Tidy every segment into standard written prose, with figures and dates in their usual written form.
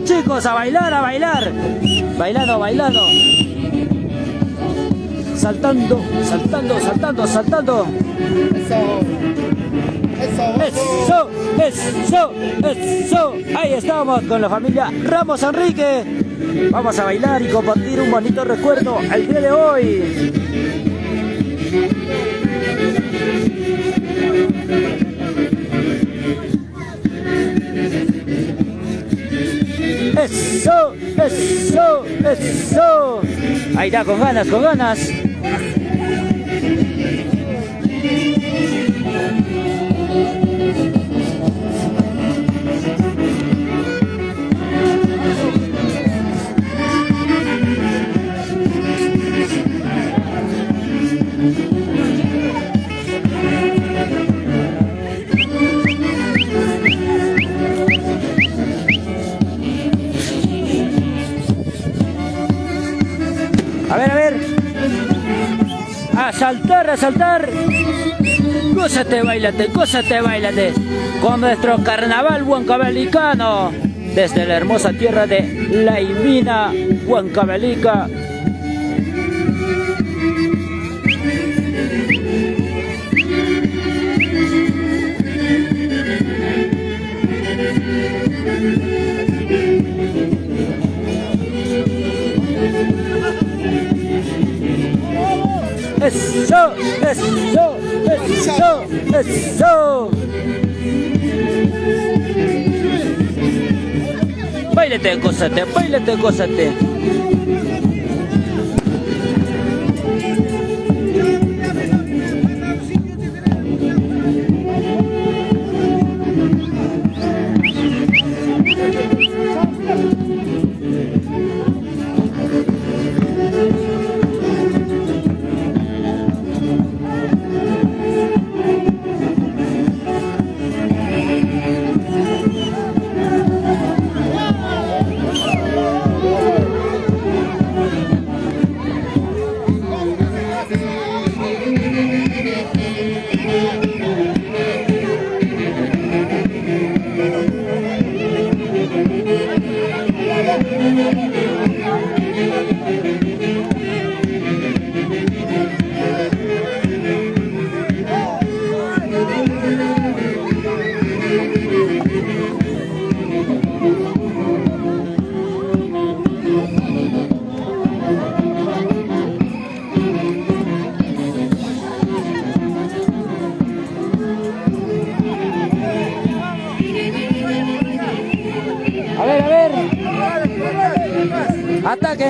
chicos, a bailar, a bailar. Bailando, bailando. Saltando, saltando, saltando, saltando. Eso, eso, eso. Ahí estamos con la familia Ramos Enrique. Vamos a bailar y compartir un bonito recuerdo el día de hoy. Eso, eso, eso. Ahí está, con ganas, con ganas. A ver. A saltar, a saltar. Gózate, bailate. Con nuestro carnaval huancabelicano. Desde la hermosa tierra de La Imina, Huancavelica. Eso, eso, eso, eso. Báilate, gózate. A ver.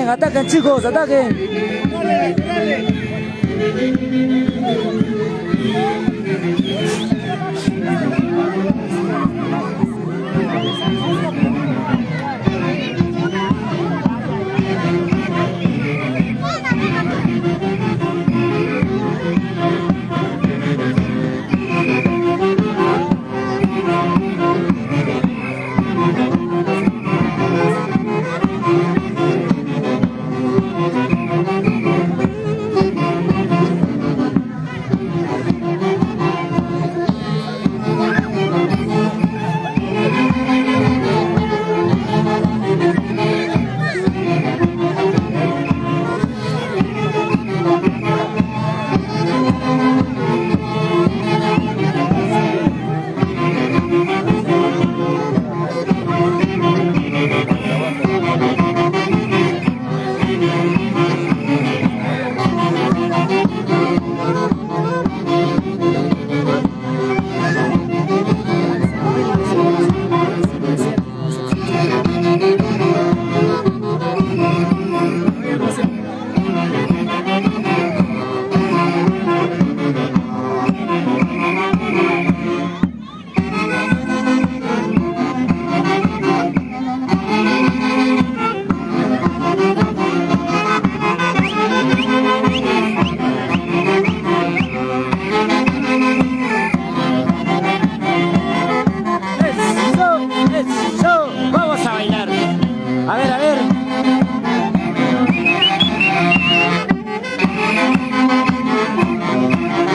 Ataquen chicos, ataquen.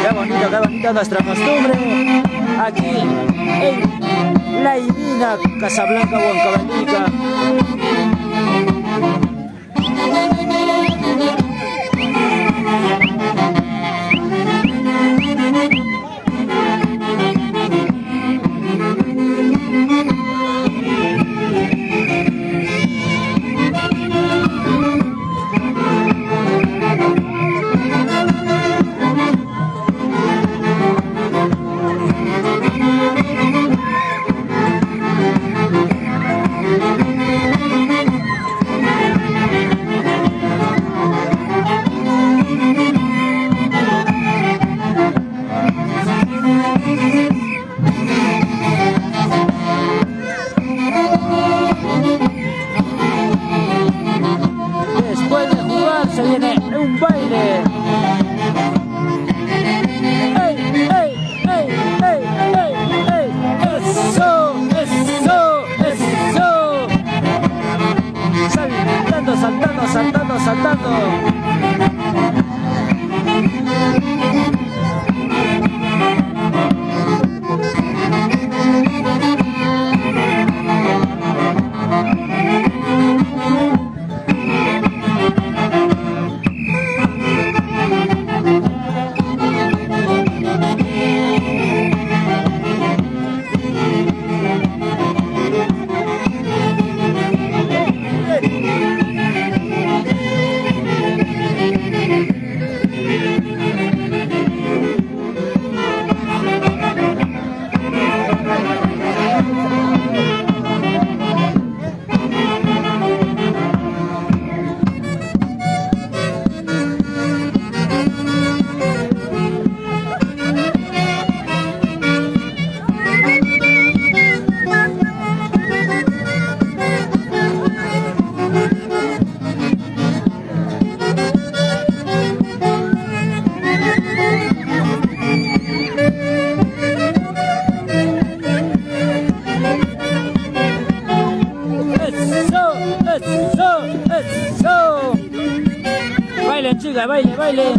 Qué bonita nuestra costumbre aquí en Laimina, Casablanca, Huancavelica. Después de jugar se viene un baile. ¡Ey, ey, ey, ey, ey, ey! ¡Eso, eso, eso! Saltando, saltando, saltando, saltando. ¡Eso! Bailen, chicas, baile, baile.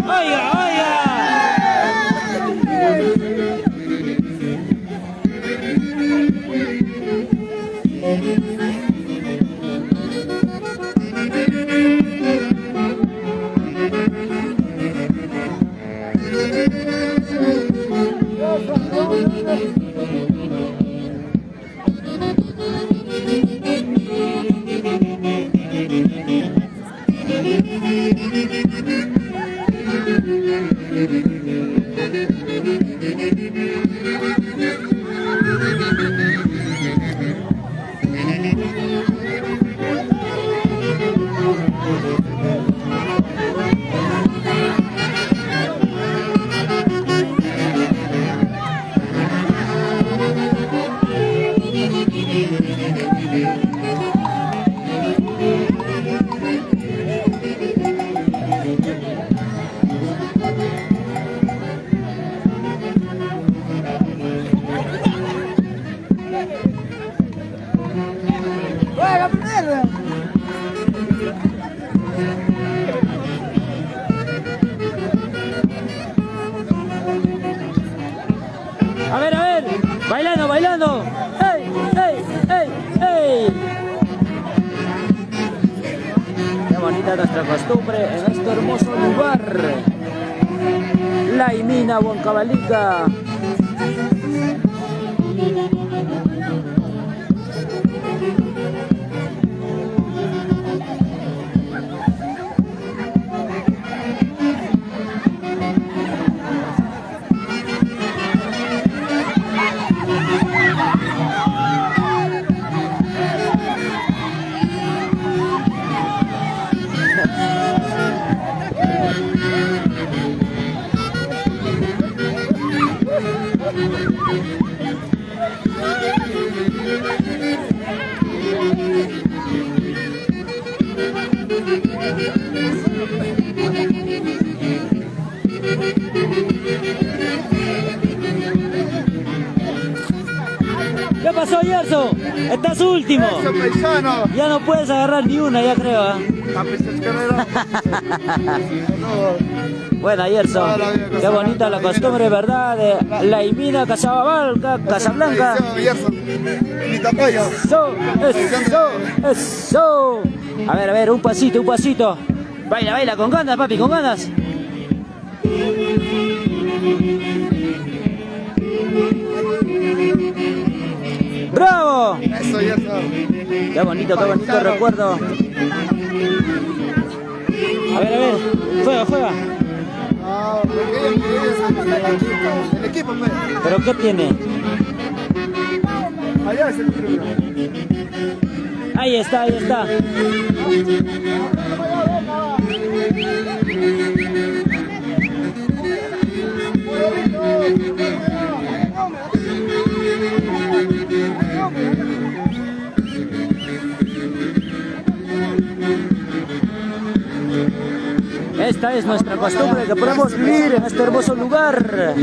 ¡Oiga, oiga! A ver, bailando, bailando. ¡Ey, ey, ey, ey! Qué bonita nuestra costumbre en este hermoso lugar. Laimina, Huancavelica. ¿Qué pasó, Yerso? Estás último. Eso, paisano. Ya no puedes agarrar ni una, ya creo. Bueno, Yerso, qué bonita la costumbre, ¿verdad? De Laimina, Casablanca. Eso. A ver, un pasito. Baila, con ganas, papi, con ganas. ¡Bravo! Eso, Yerso. Qué bonito recuerdo. A ver, juega. No, porque ellos el equipo, pues. ¿Pero qué tiene? Allá es el equipo. Ahí está. Esta es nuestra costumbre que podemos vivir en este hermoso lugar.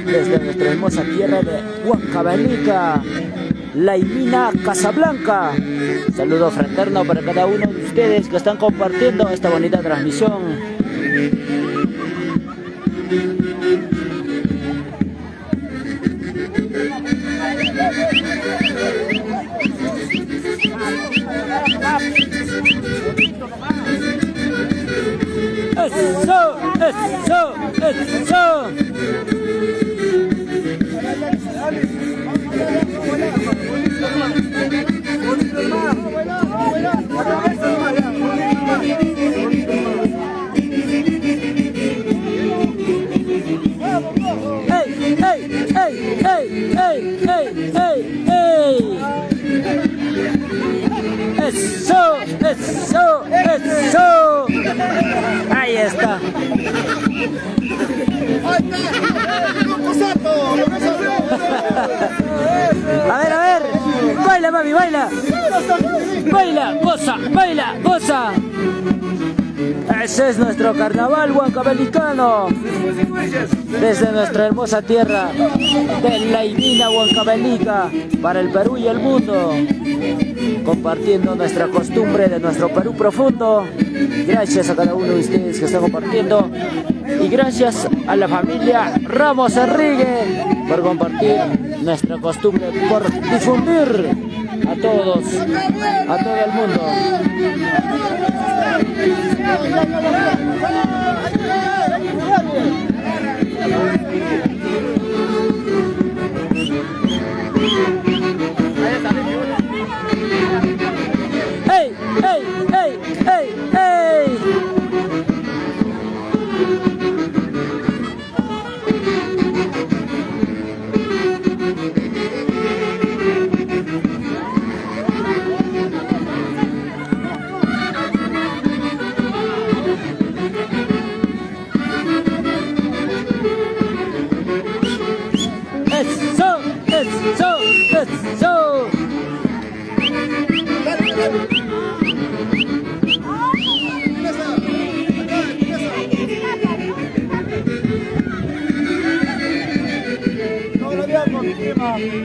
Desde nuestra hermosa tierra de Huancavelica, Laimina, Casablanca. Saludo fraterno para cada uno de ustedes que están compartiendo esta bonita transmisión. Eso. Eso. Ahí está. A ver. Baila, mami, baila. Baila, goza. Ese es nuestro carnaval huancabelicano. Desde nuestra hermosa tierra de Laimina, Huancavelica, para el Perú y el mundo. Compartiendo nuestra costumbre de nuestro Perú profundo. Gracias a cada uno de ustedes que está compartiendo. Y gracias a la familia Ramos Enrique por compartir nuestra costumbre, por difundir a todos, a todo el mundo. ¡Ey! Eso.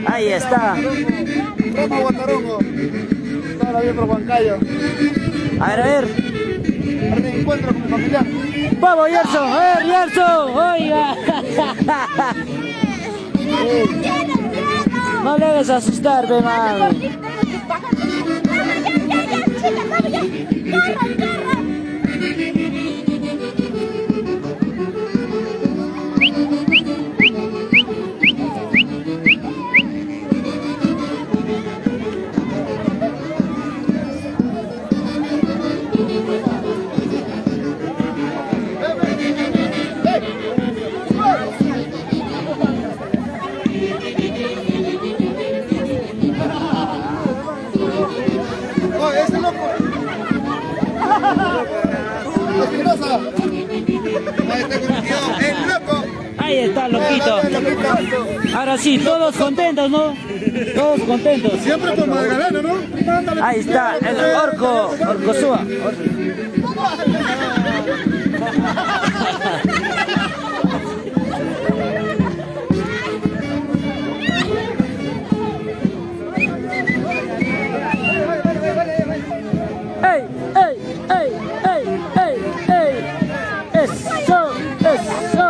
Ahí está. Roma Guatarongo. Toda bien por Huancayo. A ver. Reencuentro con mi familiar. Vamos, Yerso. Oiga. No le hagas asustarme, mami. Ahí está, loquito. Ahora sí, todos contentos, ¿no? Todos contentos. Siempre por Magdalena, ¿no? Mándale. Ahí está, el orco, Orcosúa. ¡Ey, ey, ey, ey, ey, ey! ¡Eso, eso!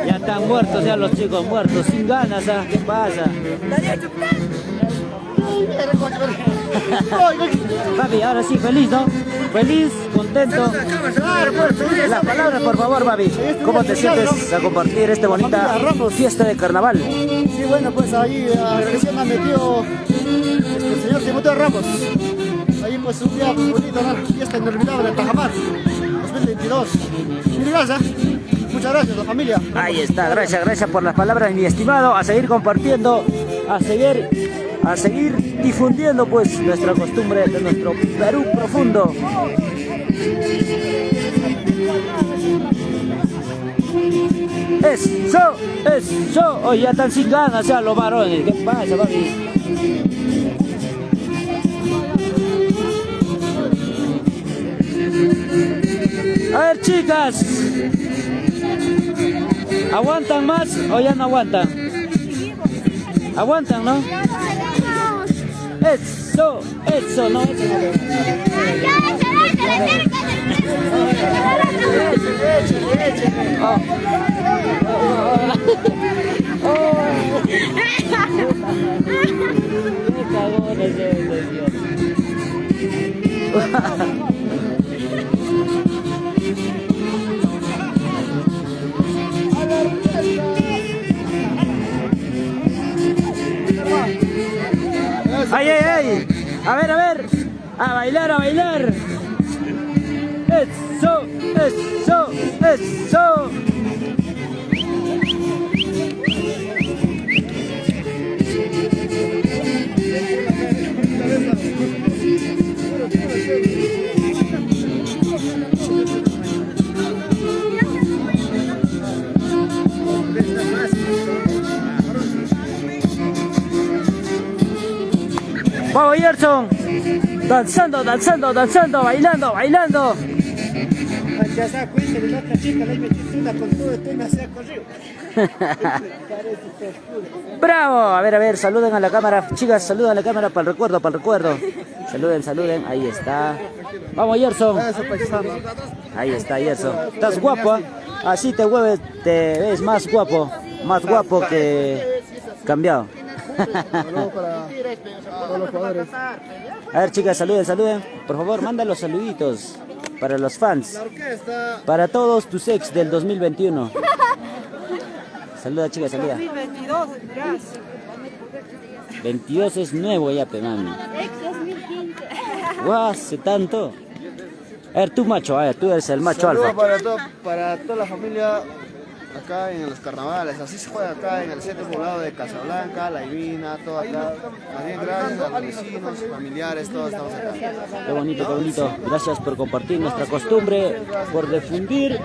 Ya están muertos ya los chicos, muertos, sin ganas, ¿ah? ¿Qué pasa? Papi, ahora sí, feliz, ¿no? Feliz, contento. Las palabras, por favor, papi. ¿Cómo te sientes a compartir esta bonita fiesta de carnaval? Sí, bueno, pues ahí recién ha metido el señor Timoteo Ramos. Ahí pues un día bonito, ¿no? Fiesta inolvidable en Tajamar, 2022. Mil gracias. Muchas gracias, la familia. Ahí está, gracias por las palabras, mi estimado. A seguir compartiendo, a seguir difundiendo pues nuestra costumbre de nuestro Perú profundo. Eso. Hoy ya están sin ganas ya los varones. ¿Qué pasa, papi? A ver, chicas, ¿aguantan más o ya no aguantan? ¿Aguantan, no? Eso, no. ¡Ay! A ver. A bailar. Eso. Vamos, Gerson. Danzando, bailando. Ya se da cuenta de la otra chica, la metida con todo esto y me hacía corrido. Bravo, a ver, saluden a la cámara, chicas, saluden a la cámara para el recuerdo. Saluden, ahí está. Vamos, Gerson. Ahí está, Gerson. Estás guapo, ¿eh? Así te ves más guapo que cambiado. Saludos para todos los jugadores. A ver, chicas, saluden. Por favor, manda los saluditos. para los fans, La orquesta. para todos tus ex del 2021. Saluda, chica, saluda. 2022, gracias. 22 es nuevo ya, pe mami. Ex 2015. Guau, hace tanto. A ver, tú macho, a ver, tú eres el macho Saludos alfa. para toda la familia acá en los carnavales. Así se juega acá en el centro poblado de Casablanca, La Divina, todo acá. También gracias a los vecinos, familiares, todos estamos acá. Qué bonito, qué bonito. Gracias por compartir nuestra costumbre, por difundir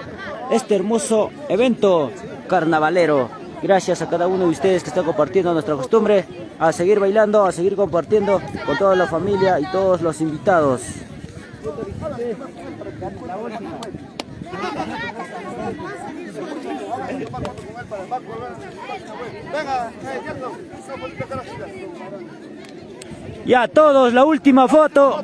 este hermoso evento carnavalero. Gracias a cada uno de ustedes que está compartiendo nuestra costumbre. A seguir bailando, a seguir compartiendo con toda la familia y todos los invitados. Ya todos, la última foto.